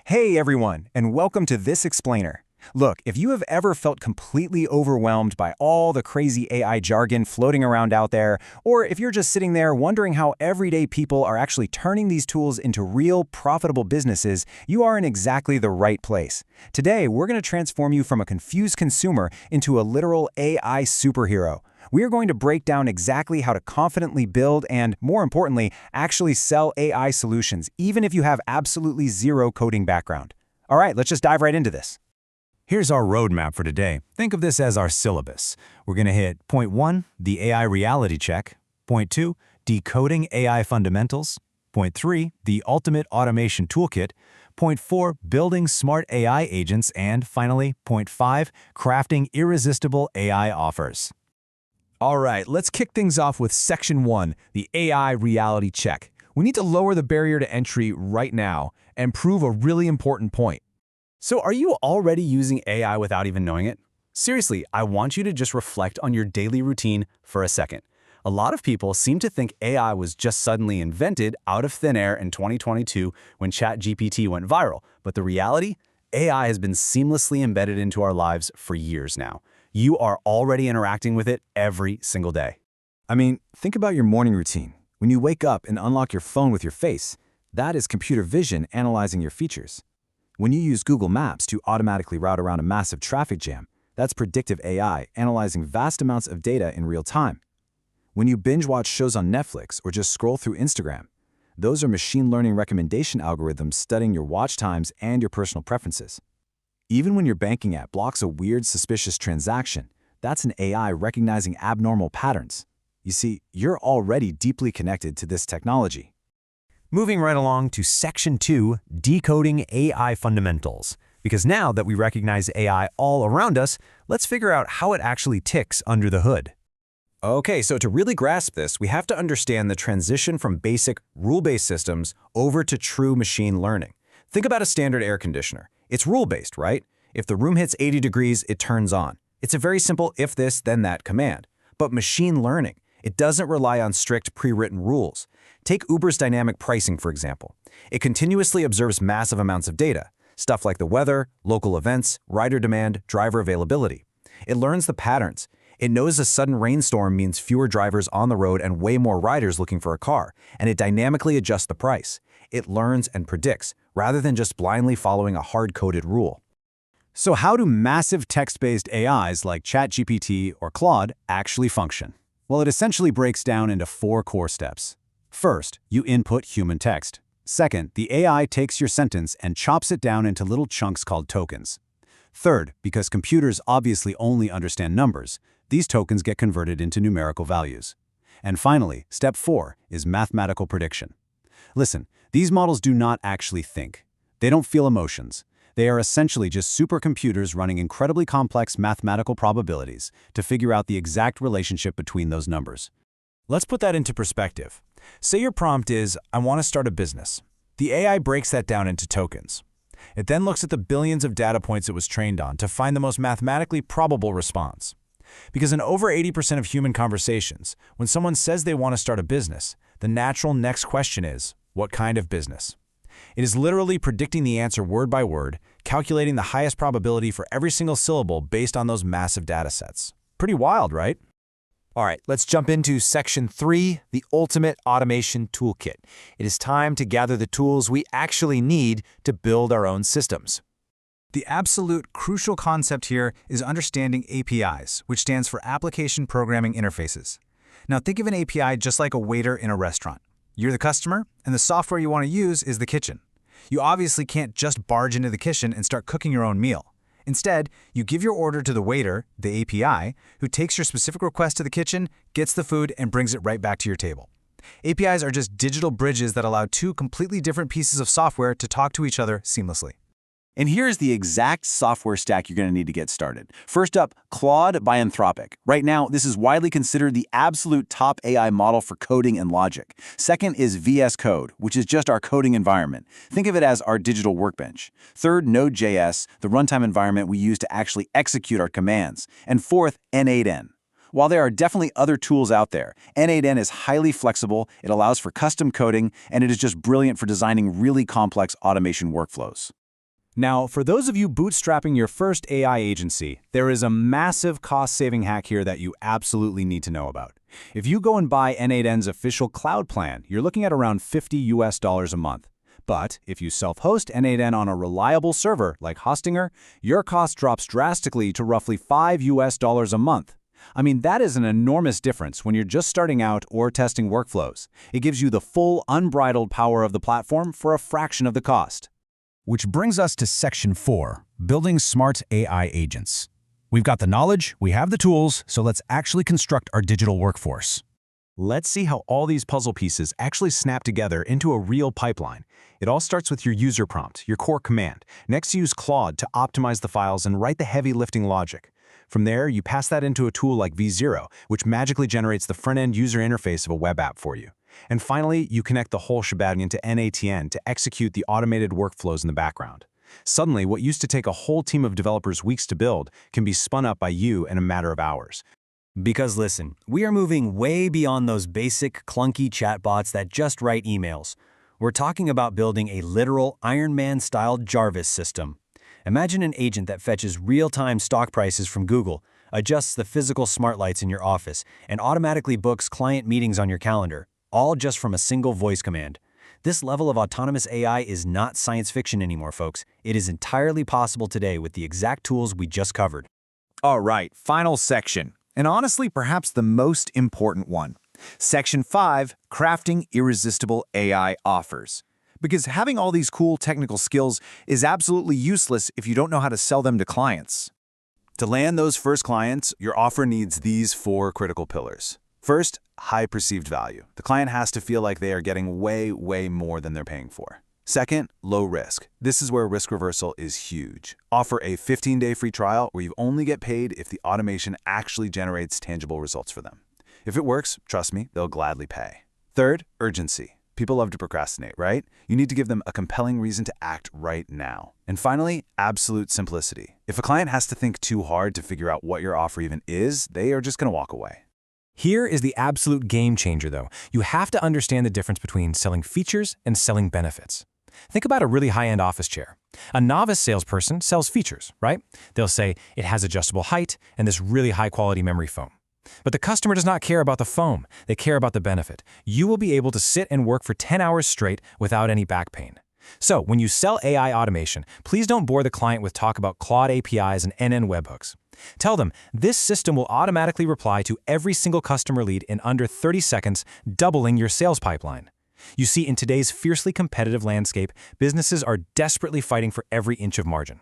Hey everyone, and welcome to This Explainer. Look, if you have ever felt completely overwhelmed by all the crazy AI jargon floating around out there, or if you're just sitting there wondering how everyday people are actually turning these tools into real, profitable businesses, you are in exactly the right place. Today, we're going to transform you from a confused consumer into a literal AI superhero. We are going to break down exactly how to confidently build and, more importantly, actually sell AI solutions, even if you have absolutely zero coding background. All right, let's just dive right into this. Here's our roadmap for today. Think of this as our syllabus. We're going to hit point 1, the AI reality check. Point 2, decoding AI fundamentals. Point 3, the ultimate automation toolkit. Point 4, building smart AI agents. And finally, point 5, crafting irresistible AI offers. All right, let's kick things off with Section 1, the AI reality check. We need to lower the barrier to entry right now and prove a really important point. So are you already using AI without even knowing it? Seriously, I want you to just reflect on your daily routine for a second. A lot of people seem to think AI was just suddenly invented out of thin air in 2022 when ChatGPT went viral. But the reality? AI has been seamlessly embedded into our lives for years now. You are already interacting with it every single day. I mean, think about your morning routine. When you wake up and unlock your phone with your face, that is computer vision analyzing your features. When you use Google Maps to automatically route around a massive traffic jam, that's predictive AI analyzing vast amounts of data in real time. When you binge watch shows on Netflix or just scroll through Instagram, those are machine learning recommendation algorithms studying your watch times and your personal preferences. Even when your banking app blocks a weird, suspicious transaction, that's an AI recognizing abnormal patterns. You see, you're already deeply connected to this technology. Moving right along to Section 2, decoding AI fundamentals. Because now that we recognize AI all around us, let's figure out how it actually ticks under the hood. Okay, so to really grasp this, we have to understand the transition from basic rule-based systems over to true machine learning. Think about a standard air conditioner. It's rule-based, right? If the room hits 80 degrees, it turns on. It's a very simple if this, then that command. But machine learning, it doesn't rely on strict pre-written rules. Take Uber's dynamic pricing, for example. It continuously observes massive amounts of data, stuff like the weather, local events, rider demand, driver availability. It learns the patterns. It knows a sudden rainstorm means fewer drivers on the road and way more riders looking for a car, and it dynamically adjusts the price. It learns and predicts, rather than just blindly following a hard-coded rule. So how do massive text-based AIs like ChatGPT or Claude actually function? Well, it essentially breaks down into 4 core steps. First, you input human text. Second, the AI takes your sentence and chops it down into little chunks called tokens. Third, because computers obviously only understand numbers, these tokens get converted into numerical values. And finally, step 4 is mathematical prediction. Listen, these models do not actually think. They don't feel emotions. They are essentially just supercomputers running incredibly complex mathematical probabilities to figure out the exact relationship between those numbers. Let's put that into perspective. Say your prompt is, I want to start a business. The AI breaks that down into tokens. It then looks at the billions of data points it was trained on to find the most mathematically probable response. Because in over 80% of human conversations, when someone says they want to start a business, the natural next question is, what kind of business? It is literally predicting the answer word by word, calculating the highest probability for every single syllable based on those massive data sets. Pretty wild, right? All right, let's jump into Section 3, the ultimate automation toolkit. It is time to gather the tools we actually need to build our own systems. The absolute crucial concept here is understanding APIs, which stands for Application Programming Interfaces. Now think of an API just like a waiter in a restaurant. You're the customer, and the software you want to use is the kitchen. You obviously can't just barge into the kitchen and start cooking your own meal. Instead, you give your order to the waiter, the API, who takes your specific request to the kitchen, gets the food, and brings it right back to your table. APIs are just digital bridges that allow 2 completely different pieces of software to talk to each other seamlessly. And here's the exact software stack you're going to need to get started. First up, Claude by Anthropic. Right now, this is widely considered the absolute top AI model for coding and logic. Second is VS Code, which is just our coding environment. Think of it as our digital workbench. Third, Node.js, the runtime environment we use to actually execute our commands. And fourth, N8N. While there are definitely other tools out there, N8N is highly flexible, it allows for custom coding, and it is just brilliant for designing really complex automation workflows. Now, for those of you bootstrapping your first AI agency, there is a massive cost-saving hack here that you absolutely need to know about. If you go and buy N8N's official cloud plan, you're looking at around $50 a month. But if you self-host N8N on a reliable server like Hostinger, your cost drops drastically to roughly $5 a month. I mean, that is an enormous difference when you're just starting out or testing workflows. It gives you the full, unbridled power of the platform for a fraction of the cost. Which brings us to Section 4, Building Smart AI Agents. We've got the knowledge, we have the tools, so let's actually construct our digital workforce. Let's see how all these puzzle pieces actually snap together into a real pipeline. It all starts with your user prompt, your core command. Next, use Claude to optimize the files and write the heavy lifting logic. From there, you pass that into a tool like V0, which magically generates the front-end user interface of a web app for you. And finally, you connect the whole shebang into N8N to execute the automated workflows in the background. Suddenly, what used to take a whole team of developers weeks to build can be spun up by you in a matter of hours. Because listen, we are moving way beyond those basic, clunky chatbots that just write emails. We're talking about building a literal Iron Man-style Jarvis system. Imagine an agent that fetches real-time stock prices from Google, adjusts the physical smart lights in your office, and automatically books client meetings on your calendar, all just from a single voice command. This level of autonomous AI is not science fiction anymore, folks. It is entirely possible today with the exact tools we just covered. All right, final section, and honestly, perhaps the most important one. Section 5, Crafting Irresistible AI Offers. Because having all these cool technical skills is absolutely useless if you don't know how to sell them to clients. To land those first clients, your offer needs these 4 critical pillars. First, high perceived value. The client has to feel like they are getting way more than they're paying for. Second, low risk. This is where risk reversal is huge. Offer a 15-day free trial where you only get paid if the automation actually generates tangible results for them. If it works, trust me, they'll gladly pay. Third, urgency. People love to procrastinate, right? You need to give them a compelling reason to act right now. And finally, absolute simplicity. If a client has to think too hard to figure out what your offer even is, they are just going to walk away. Here is the absolute game changer, though. You have to understand the difference between selling features and selling benefits. Think about a really high-end office chair. A novice salesperson sells features, right? They'll say it has adjustable height and this really high-quality memory foam. But the customer does not care about the foam. They care about the benefit. You will be able to sit and work for 10 hours straight without any back pain. So when you sell AI automation, please don't bore the client with talk about Claude APIs and NN webhooks. Tell them this system will automatically reply to every single customer lead in under 30 seconds, doubling your sales pipeline. You see, in today's fiercely competitive landscape, businesses are desperately fighting for every inch of margin.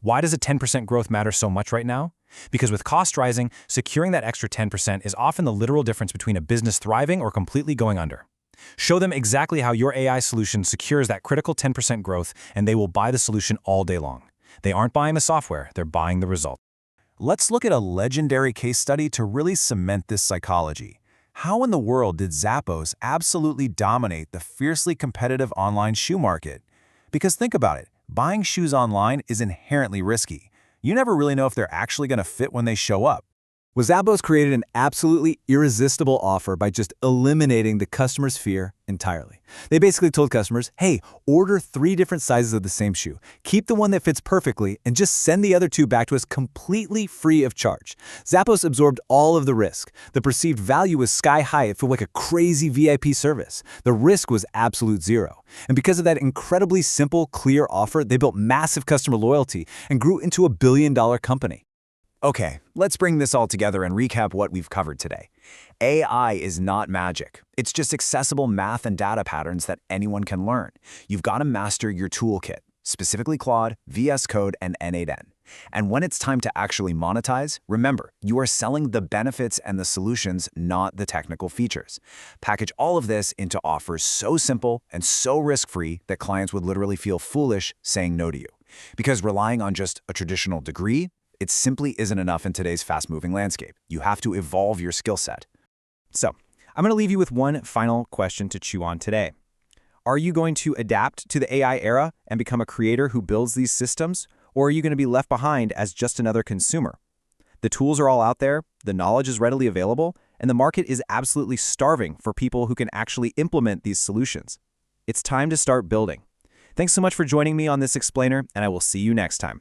Why does a 10% growth matter so much right now? Because with cost rising, securing that extra 10% is often the literal difference between a business thriving or completely going under. Show them exactly how your AI solution secures that critical 10% growth, and they will buy the solution all day long. They aren't buying the software, they're buying the result. Let's look at a legendary case study to really cement this psychology. How in the world did Zappos absolutely dominate the fiercely competitive online shoe market? Because think about it, buying shoes online is inherently risky. You never really know if they're actually going to fit when they show up. Well, Zappos created an absolutely irresistible offer by just eliminating the customer's fear entirely. They basically told customers, hey, order 3 different sizes of the same shoe. Keep the one that fits perfectly and just send the other 2 back to us completely free of charge. Zappos absorbed all of the risk. The perceived value was sky high. It felt like a crazy VIP service. The risk was absolute zero. And because of that incredibly simple, clear offer, they built massive customer loyalty and grew into a billion-dollar company. Okay, let's bring this all together and recap what we've covered today. AI is not magic. It's just accessible math and data patterns that anyone can learn. You've got to master your toolkit, specifically Claude, VS Code, and N8N. And when it's time to actually monetize, remember, you are selling the benefits and the solutions, not the technical features. Package all of this into offers so simple and so risk-free that clients would literally feel foolish saying no to you. Because relying on just a traditional degree, it simply isn't enough in today's fast-moving landscape. You have to evolve your skill set. So, I'm going to leave you with one final question to chew on today. Are you going to adapt to the AI era and become a creator who builds these systems, or are you going to be left behind as just another consumer? The tools are all out there, the knowledge is readily available, and the market is absolutely starving for people who can actually implement these solutions. It's time to start building. Thanks so much for joining me on this explainer, and I will see you next time.